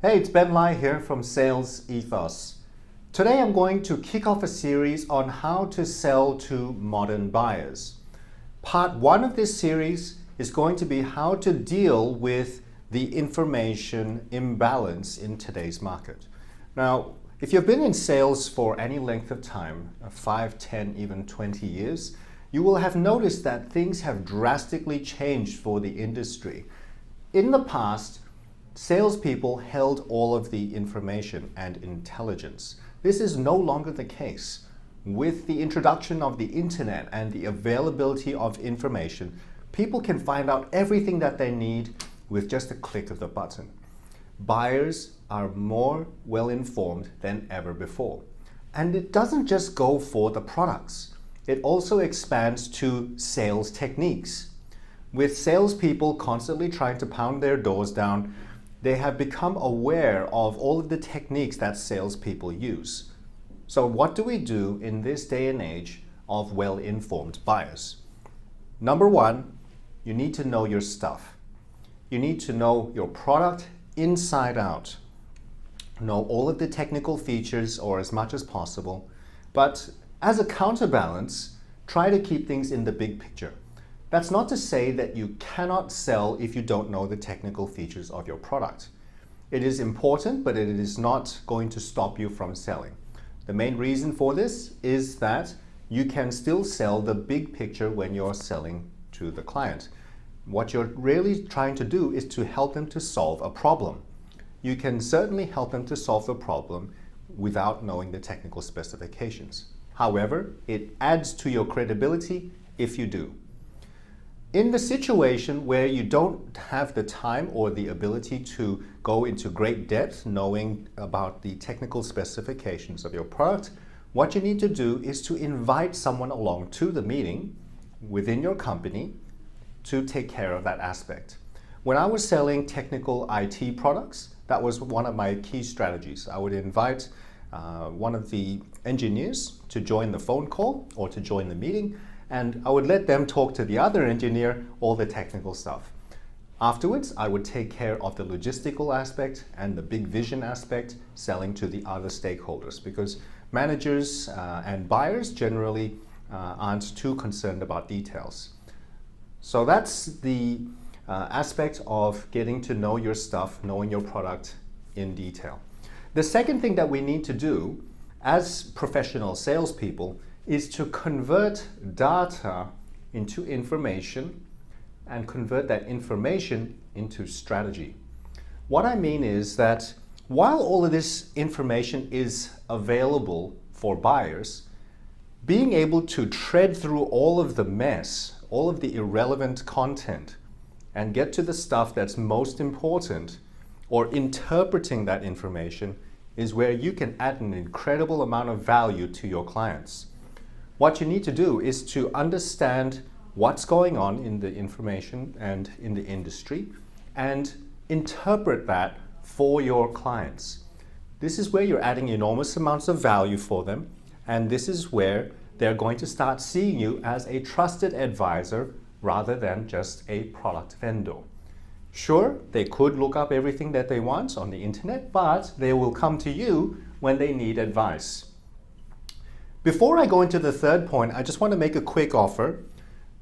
Hey, it's Ben Lai here from Sales Ethos. Today I'm going to kick off a series on how to sell to modern buyers. Part one of this series is going to be how to deal with the information imbalance in today's market. Now, if you've been in sales for any length of time, 5, 10, even 20 years, you will have noticed that things have drastically changed for the industry. In the past, salespeople held all of the information and intelligence. This is no longer the case. With the introduction of the internet and the availability of information, people can find out everything that they need with just a click of the button. Buyers are more well informed than ever before. And it doesn't just go for the products. It also expands to sales techniques. With salespeople constantly trying to pound their doors down, they have become aware of all of the techniques that salespeople use. So what do we do in this day and age of well-informed buyers? Number one, you need to know your stuff. You need to know your product inside out. Know all of the technical features or as much as possible. But as a counterbalance, try to keep things in the big picture. That's not to say that you cannot sell if you don't know the technical features of your product. It is important, but it is not going to stop you from selling. The main reason for this is that you can still sell the big picture when you're selling to the client. What you're really trying to do is to help them to solve a problem. You can certainly help them to solve the problem without knowing the technical specifications. However, it adds to your credibility if you do. In the situation where you don't have the time or the ability to go into great depth knowing about the technical specifications of your product, what you need to do is to invite someone along to the meeting within your company to take care of that aspect. When I was selling technical IT products, that was one of my key strategies. I would invite one of the engineers to join the phone call or to join the meeting, and I would let them talk to the other engineer all the technical stuff. Afterwards, I would take care of the logistical aspect and the big vision aspect, selling to the other stakeholders, because managers and buyers generally aren't too concerned about details. So that's the aspect of getting to know your stuff, knowing your product in detail. The second thing that we need to do as professional salespeople is to convert data into information and convert that information into strategy. What I mean is that while all of this information is available for buyers, being able to tread through all of the mess, all of the irrelevant content, and get to the stuff that's most important, or interpreting that information, is where you can add an incredible amount of value to your clients. What you need to do is to understand what's going on in the information and in the industry and interpret that for your clients. This is where you're adding enormous amounts of value for them, and this is where they're going to start seeing you as a trusted advisor rather than just a product vendor. Sure, they could look up everything that they want on the internet, but they will come to you when they need advice. Before I go into the third point, I just want to make a quick offer.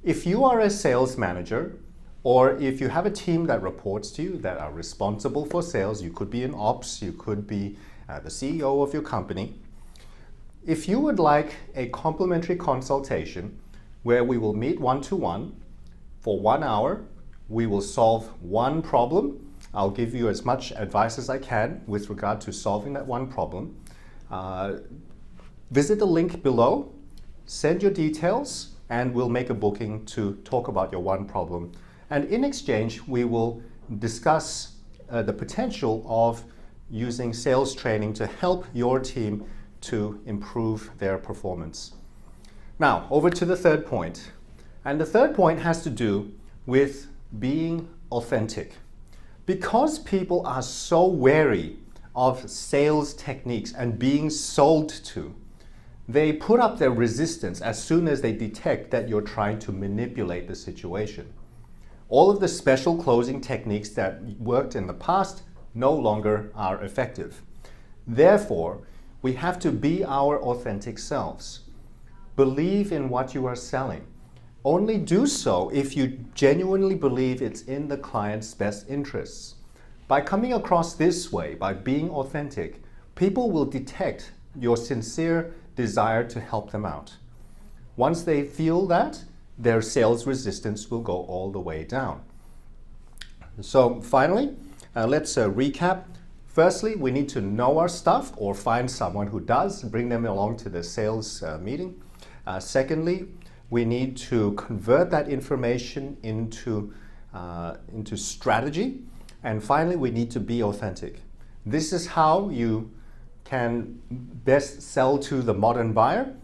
If you are a sales manager, or if you have a team that reports to you that are responsible for sales, you could be in ops, you could be the CEO of your company. If you would like a complimentary consultation where we will meet one-to-one for 1 hour, we will solve one problem. I'll give you as much advice as I can with regard to solving that one problem. Visit the link below, send your details, and we'll make a booking to talk about your one problem. And in exchange, we will discuss the potential of using sales training to help your team to improve their performance. Now, over to the third point. And the third point has to do with being authentic. Because people are so wary of sales techniques and being sold to, they put up their resistance as soon as they detect that you're trying to manipulate the situation. All of the special closing techniques that worked in the past no longer are effective. Therefore, we have to be our authentic selves. Believe in what you are selling. Only do so if you genuinely believe it's in the client's best interests. By coming across this way, by being authentic, people will detect your sincere desire to help them out. Once they feel that, their sales resistance will go all the way down. So finally, let's recap. Firstly, we need to know our stuff or find someone who does, bring them along to the sales meeting. Secondly, we need to convert that information into strategy. And finally, we need to be authentic. This is how you can best sell to the modern buyer.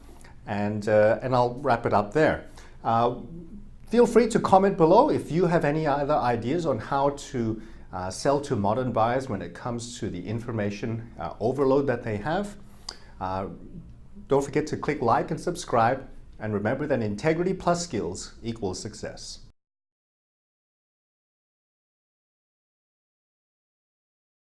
And I'll wrap it up there. Feel free to comment below if you have any other ideas on how to sell to modern buyers when it comes to the information overload that they have. Don't forget to click like and subscribe. And remember that integrity plus skills equals success.